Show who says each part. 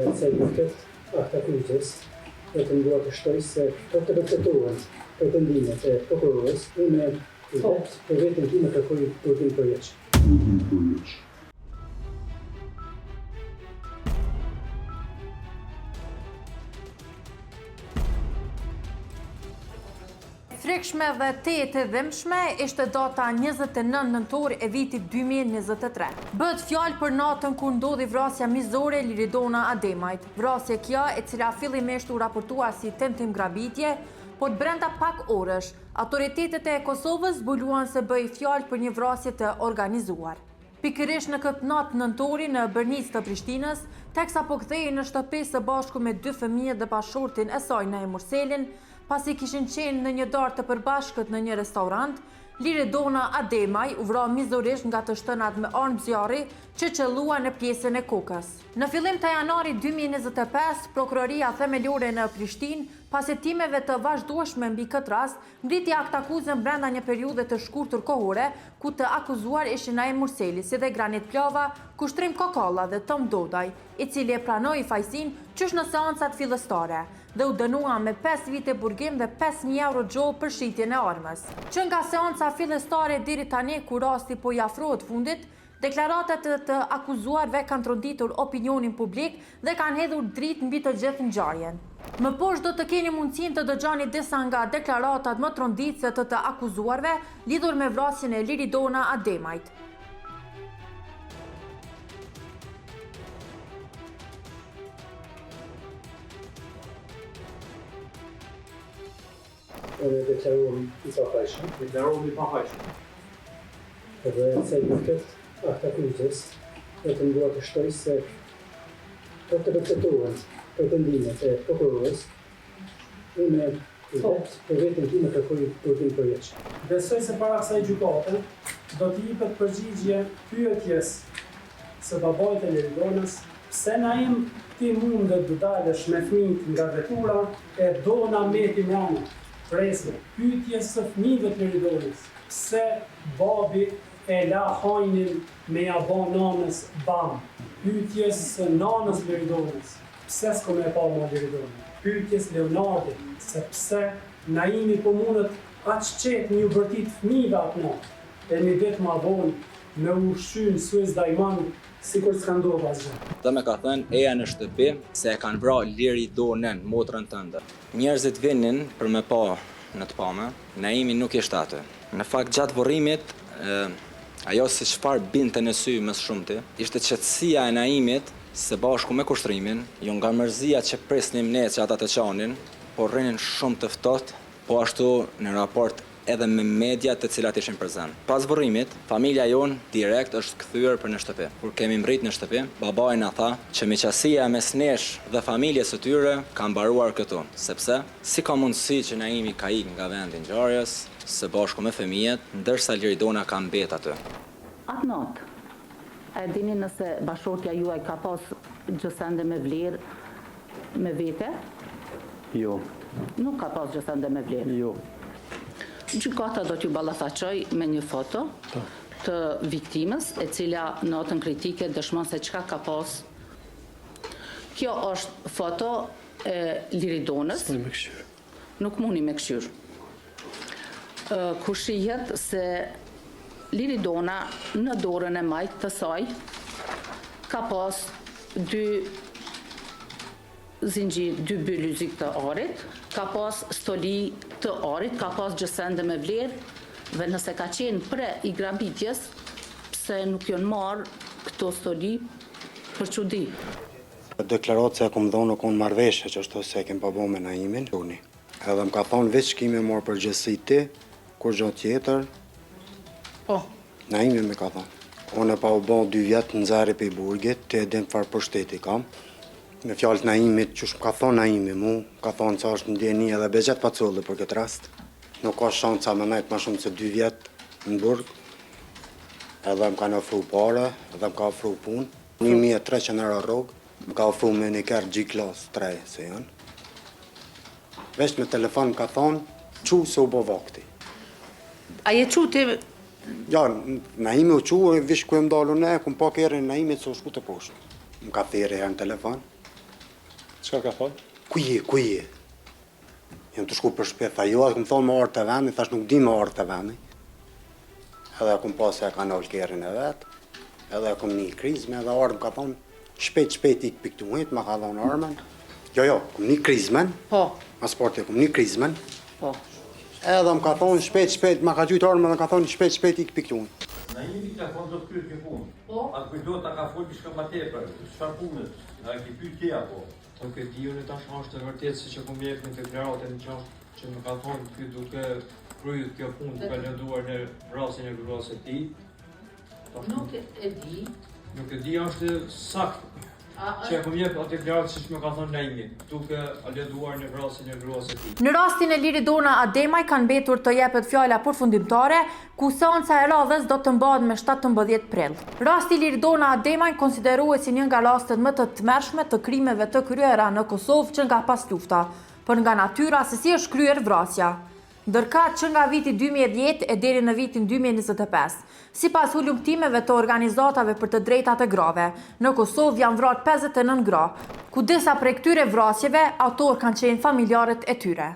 Speaker 1: Se këtë aktakujtës, vetëm dua të shtoj se për të vërtetuar pretendimet e prokurorës, unë për vetën time kërkoj burgim përveç.
Speaker 2: Frikshme dhe të dhimbshme ishte data 29 nëntor e vitit 2023. Bëhet fjalë për natën kur ndodhi vrasja mizore Liridona Ademajt. Vrasje kjo e cila fillimisht u raportua si tentim grabitje, por brenda pak orësh, autoritetet e Kosovës zbuluan se bëhej fjalë për një vrasje të organizuar. Pikërisht në këtë natë nëntori në Bërnicë të Prishtinës, teksa po kthehej në shtëpi së bashku me 2 fëmijë dhe bashortin e saj në Murselin, pasi kishin qenë në një darkë të përbashkët në një restorant, Liridona Ademaj u vra mizorisht nga të shtënat me armë zjarri që qëllua në pjesën e kokës. Në fillim të janarit 2025, Prokuroria Themelore në Prishtinë, pas hetimeve të vazhdueshme mbi këtë rast, ngriti aktakuzën brenda një periudhe të shkurtër kohore, ku të akuzuar ishin Naim Murseli, si dhe Granit Plava, Kushtrim Kokalla dhe Tom Dodaj, i cili e pranoi fajsinë qysh në seancat fillestare dhe u dënua me 5 vite burgim dhe 5.000 euro gjob për shitjen e armës. Që nga seanca fillestare deri tani kur rasti po i afrohet fundit, deklaratat të akuzuarve kanë tronditur opinionin publik dhe kanë hedhur dritë mbi të gjithë ngjarjen. Më poshtë do të keni mundësinë të dëgjoni disa nga deklaratat më tronditëse të akuzuarve lidhur me vrasjen e Liridona Ademajt.
Speaker 1: Deklarohemi i pafajshëm. Edhe se këtë aktakujtës, vetëm dua të shtoj se për të vërtetuar pretendimet e prokurorës, unë për vetën time kërkoj burgim përveç.
Speaker 3: Besoj se para kësaj gjykate do t'i jepet përgjigje pyetjes së babait të Liridonës, pse Naim ti mundet të dalësh me fëmijët nga vetura e Dona Meti Mrana. Presme, pyetjes së fëmijëve të Liridonës, pse babi e la hajnin me ja ba nanës bam. Pyetjes së nanës Liridonës, pse s'ko me pa ma Liridonën. Pyetjes Leonardi, se pse Naimi po mundet aq qetë një vërtit fëmijëve atë natë, e një ditë ma vonë me ushqyn Suez Dajman, sikur s'ka ndodhur asgjë.
Speaker 4: Dhe me ka thënë eja në shtëpi se e kanë vra Liridonën, motrën tënde. Njerëzit vinin për me pa në të pame, Naimi nuk ishte aty. Në fakt gjatë vorrimit, ajo si çfarë binte në sy më shumti, ishte qetësia e Naimit se bashku me kushtrimin, jo nga mërzia që prisnim ne që ata të qanin, por rrinin shumë të ftohtë, po ashtu në raport edhe me media të cilat ishin prezent. Pas vorrimit, familja jonë direkt është kthyer për në shtëpi. Kur kemi mbrit në shtëpi, babai na tha që miqësia mes nesh dhe familjes së tyre ka mbaruar këtu, sepse si ka mundësi që Naimi ka ikë nga vendi i ngjarjes së bashku me fëmijët, ndërsa Liridona ka mbet aty.
Speaker 5: Atë natë, e dini nëse bashortja juaj ka pas gjësende me vlerë me vete?
Speaker 6: Jo.
Speaker 5: Nuk ka pas gjësende me vlerë?
Speaker 6: Jo.
Speaker 5: Gjykata do t'ju ballafaqoj me një foto të viktimës, e cila në notën kritike dëshmon se çka ka pas. Kjo është foto e Liridonës. Nuk mundi me këshyr. Ku shihet se Liridona në dorën e majtë të saj ka pas 2 zinxhir, 2 bylyzik të arit, ka pas stoli të arit, ka pas gjësende me vlerë, dhe nëse ka qenë pre i grabitjes, pse nuk janë marrë këto stoli për çudi.
Speaker 7: Deklaratë se e kom dhonë në konë marveshë që është se e kem pabo me Naimin. Edhe më ka thonë veç kime marrë përgjësi ti, kur gjo tjetër,
Speaker 5: Po.
Speaker 7: Naimi me ka thonë. Unë e pa u bon 2 vjetë në zari për i burgit, të edhem farë për shteti kam. Me fjallët Naimit, që shmë ka thonë Naimi mu, ka thonë që është ndjeni edhe begjet paculli për këtë rast. Nuk ka shanca me najtë ma shumë se 2 vjetë në burg, edhe më kanë ofru pare, edhe më ka ofru punë. 1300 euro rrugë, më ka ofru me një kërë G-Class 3, se janë. Vesh me telefon më ka thonë, qu se u bo vakti.
Speaker 5: A je qu ti?
Speaker 7: Ja, Naimi u qu, vish ku e më dalu ne, ku më pak erë Naimit se u shku të poshtë. Më ka thirë herë në telefon,
Speaker 6: Çka ka thonë?
Speaker 7: Ku je? Jam të shku për shpet, tha jo, atë këmë thonë me orë të veni, thash nuk di me orë të veni. Edhe këmë pas se e ka nalë kerin e vetë, edhe këmë një krizme, edhe orë më ka thonë, shpejt ik piktuit, ma ka thonë armen. Jo, këmë një krizmen, pasporti këmë një krizmen, edhe më ka thonë shpejt, ma ka gjujtë armen, dhe ka thonë shpejt ik piktuit.
Speaker 8: Naimi ka thonë do të kryet kjo punë. A kujtohet ta ka folë shka ma tepër, çfarë punës, a ki pyet ti apo?
Speaker 9: Po këtë di unë tash është e vërtetë se që kom jep në deklaratën që më ka thonë ky duke kryer kjo punë, duke lënduar në vrasjen e gruas së tij.
Speaker 5: Nuk e di.
Speaker 9: Nuk e di është saktë. Që kom jep atë deklaratë siç më ka thonë Naimi, duke lënduar në vrasjen e gruas së tij.
Speaker 2: Në rastin e Liridona Ademaj kanë mbetur të jepet fjala përfundimtare, ku seanca e radhës do të mbahet me 17 prill. Rasti i Liridona Ademaj konsiderohet si një nga rastet më të tmerrshme të krimeve të kryera në Kosovë që nga pas lufta, por nga natyra se si është kryer vrasja. Ndërkaq që nga viti 2010 e deri në vitin 2025. Sipas hulumtimeve të organizatave për të drejtat e grave, në Kosovë janë vrarë 59 gra, ku disa prej këtyre vrasjeve autor kanë qenë familjarët e tyre.